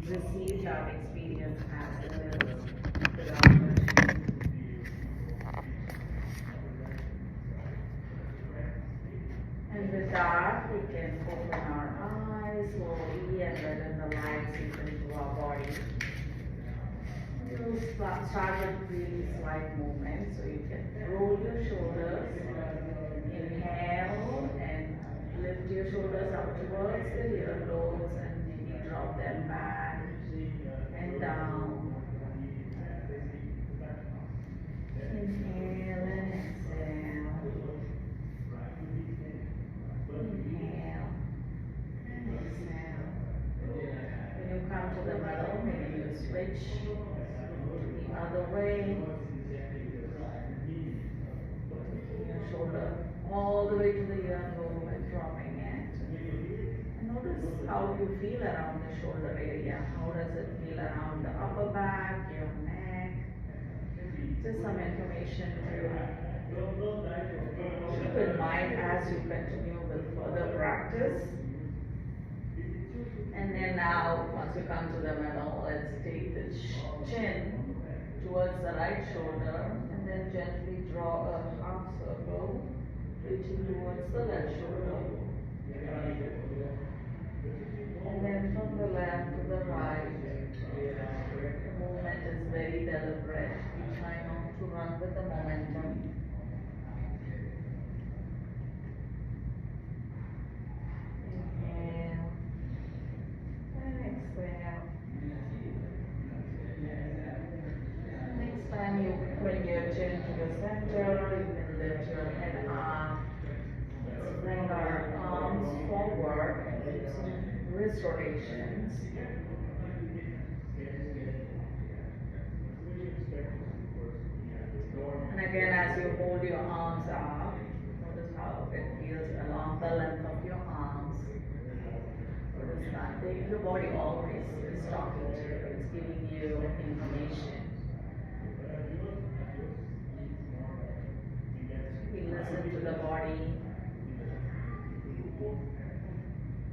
receive that experience as it is without judgment. And with that, we can open our eyes slowly and let in the light seep into our body. You'll start with really slight movements, so you can roll your shoulders, inhale, and lift your shoulders up towards the earlobes and maybe drop them back and down. Inhale and exhale. Inhale and exhale. When you come to the middle, maybe you switch the other way. Taking your shoulder all the way to the earlobe and dropping it. And notice how you feel around the shoulder area. How does it feel around the upper back, your neck? Just some information to keep in mind as you continue with further practice. And then now, once you come to the middle, let's take the chin towards the right shoulder and then gently draw a half circle, reaching towards the left shoulder. And then from the left to the right, the movement is very deliberate. We try not to run with the momentum. Inhale and exhale. Next time you bring your chin to the center, you can lift your head up. Let's bring our arms forward and do some wrist rotations. And again, as you hold your arms up, notice how it feels along the length of your arms. Notice that your body always is talking to you, it's giving you information. We listen to the body.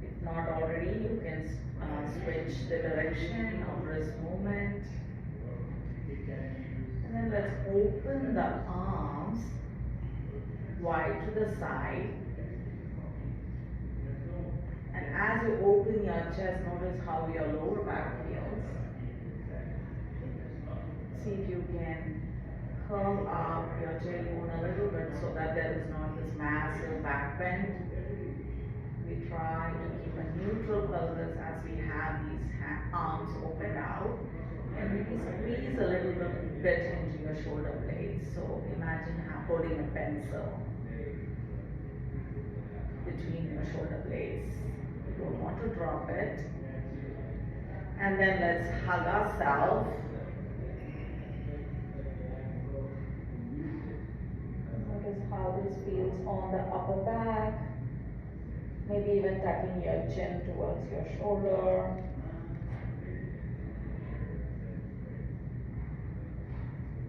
If not already, you can switch the direction of wrist movement. And then let's open the arms wide to the side. And as you open your chest, notice how your lower back feels. See if you can curl up your tailbone a little bit so that there is not this massive back bend. We try to keep a neutral pelvis as we have these arms opened out. And maybe squeeze a little bit into your shoulder blades. So imagine holding a pencil between your shoulder blades. You don't want to drop it. And then let's hug ourselves. Notice how this feels on the upper back. Maybe even tucking your chin towards your shoulder.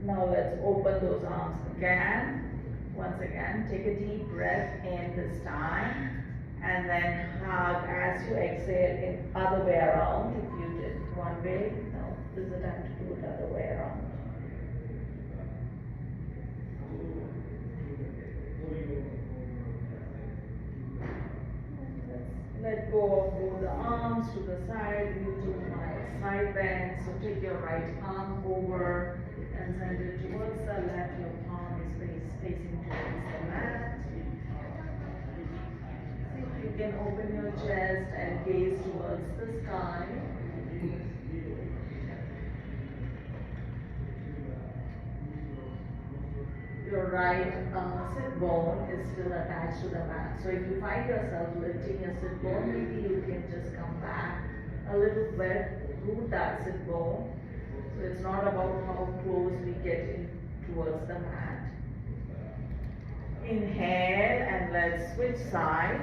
Now let's open those arms again. Once again, take a deep breath in this time. And then hug as you exhale in other way around. If you did one way, now this is the time to do it other way around. Let go of both the arms to the side. You do my side bend. So take your right arm over and send it towards the left. Your palm is facing towards the mat. See if you can open your chest and gaze towards the sky. Your right sit bone is still attached to the mat. So if you find yourself lifting your sit bone, maybe you can just come back a little bit, root that sit bone. So it's not about how close we get in towards the mat. Inhale and let's switch side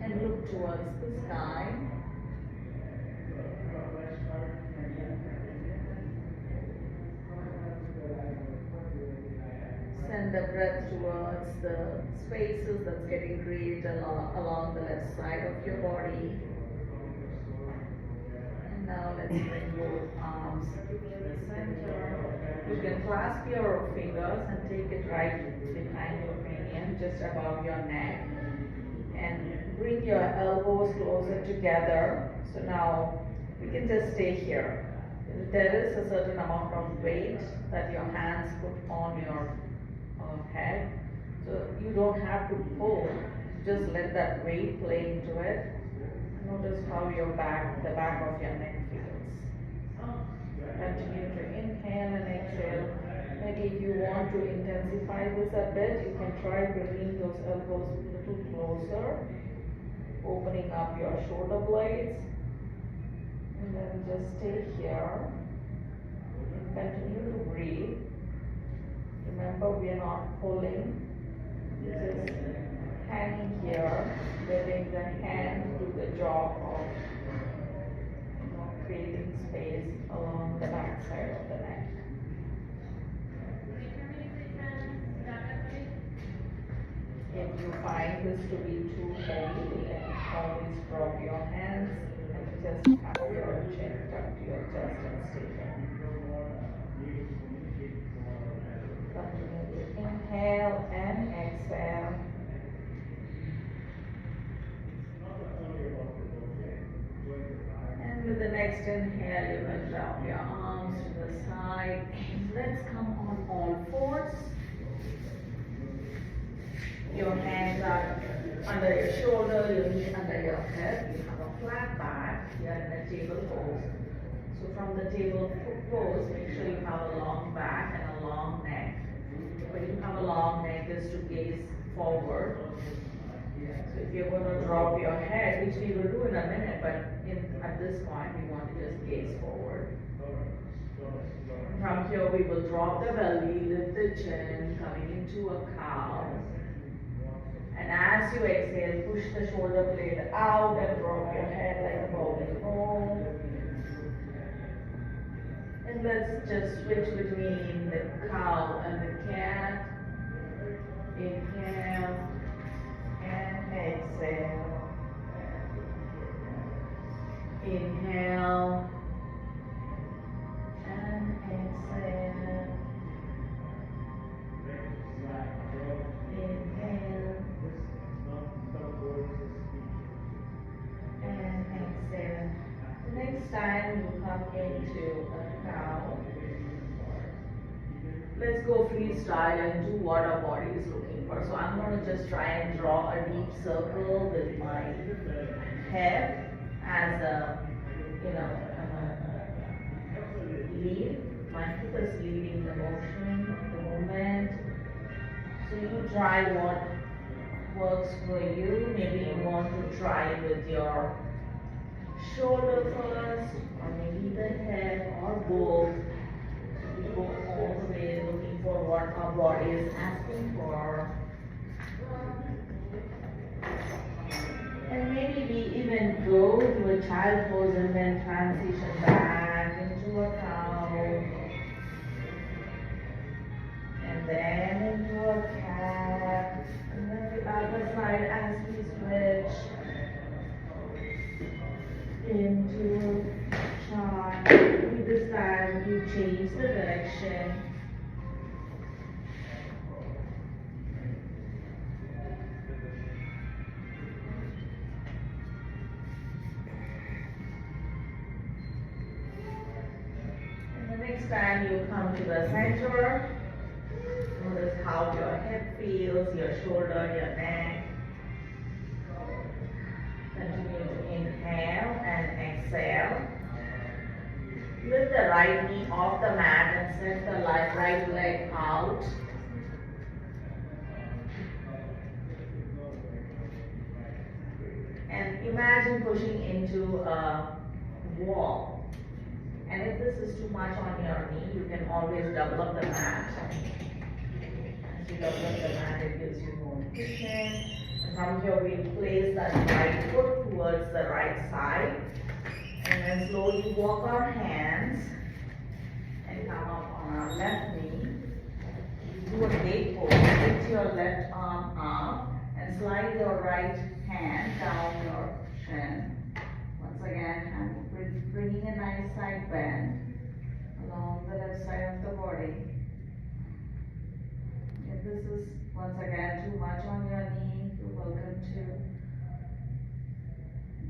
and look towards the sky. Send the breath towards the spaces that's getting created along the left side of your body. Now let's bring both arms to the center. You can clasp your fingers and take it right behind your cranium, just above your neck. And bring your elbows closer together. So now we can just stay here. There is a certain amount of weight that your hands put on your head. So you don't have to pull, just let that weight play into it. Notice how the back of your neck feels. Continue to inhale and exhale. Maybe if you want to intensify this a bit, you can try bringing those elbows a little closer, opening up your shoulder blades, and then just stay here. Continue to breathe. Remember, we are not pulling, just hanging here, letting the hand do the job of creating space along the back side of the neck. If you find this to be too heavy, you can always drop your hands and just have your chin tucked to your chest and stay there. Continue to inhale and exhale. And with the next inhale, you can drop your arms to the side. Let's come on all fours. Your hands are under your shoulder, your knee under your hip. You have a flat back. You are in a table pose. So from the table pose, make sure you have a long back and a long neck. When you have a long neck, is to gaze forward. So if you're going to drop your head, which we will do in a minute, but at this point, we want to just gaze forward. From here, we will drop the belly, lift the chin, coming into a cow. And as you exhale, push the shoulder blade out and drop your head like a bowling ball. And let's just switch between the cow and the cat. Inhale and exhale. Inhale and exhale. Inhale and exhale. The next time you come into a cow, let's go freestyle and do what our body is looking for. So I'm going to just try and draw a deep circle with my head as a, lead. My hip is leading the motion, the movement. So you try what works for you. Maybe you want to try with your shoulder first, or maybe the head, or both. So we go all the way looking for what our body is asking for. And maybe we even go to a child pose and then transition back into a cow. And then into a cat. And then the other side as we switch into child. With this time you change the direction. Next time you come to the center, notice how your hip feels, your shoulder, your neck. Continue to inhale and exhale. Lift the right knee off the mat and set the right leg out. And imagine pushing into a wall. And if this is too much on your knee, you can always double up the mat. As you double up the mat, it gives you more cushion. And from here, we place that right foot towards the right side. And then slowly walk our hands and come up on our left knee. Do a gate pose. Lift your left arm up and slide your right hand down your shin. Once again, bringing a nice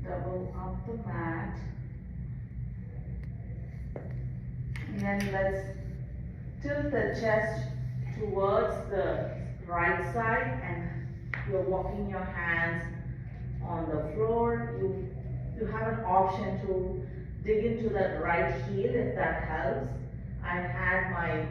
double up the mat. And then let's tilt the chest towards the right side, and you're walking your hands on the floor. You have an option to dig into that right heel if that helps. I had my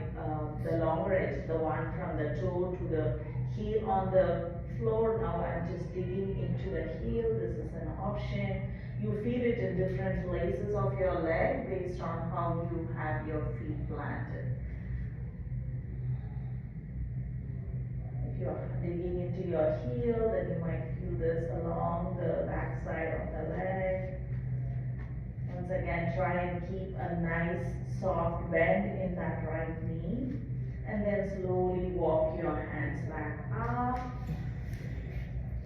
the longer edge, the one from the toe to the heel on the floor. Now I'm just digging into the heel. This is an option. You feel it in different places of your leg based on how you have your feet planted. If you're digging into your heel, then you might feel this along the back side of the leg. Once again, try and keep a nice soft bend in that right knee, and then slowly walk your hands back up.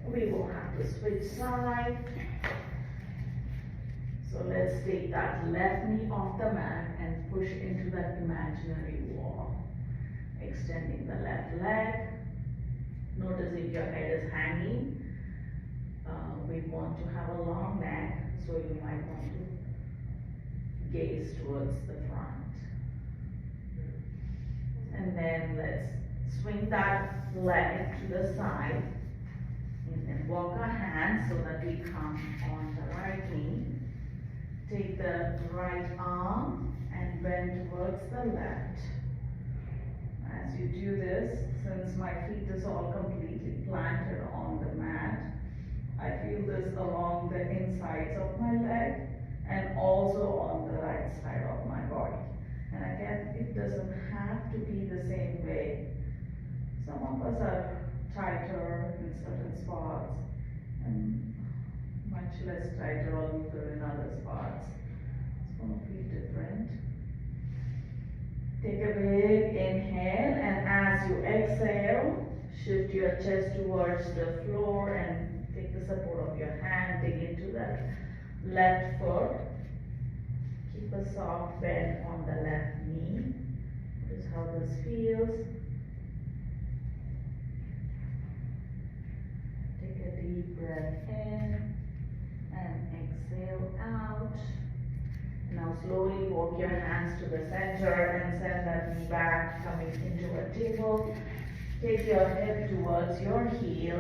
We will have to switch sides. So let's take that left knee off the mat and push into that imaginary wall. Extending the left leg. Notice if your head is hanging. We want to have a long neck, so you might want to gaze towards the front. And then let's swing that leg to the side. And then walk our hands so that we come on the right knee. Take the right arm and bend towards the left. As you do this, since my feet is all completely planted on the mat, I feel this along the insides of my leg and also on the right side of my body. And again, it doesn't have to be the same way. Some of us are tighter in certain spots and much less tighter or looser in other spots. It's going to feel different. Take a big inhale, and as you exhale, shift your chest towards the floor and take the support of your hand, dig into that left foot. Keep a soft bend on the left knee. Notice how this feels. Take a deep breath in and exhale out. Now slowly walk your hands to the center and send that knee back, coming into a table. Take your hip towards your heel.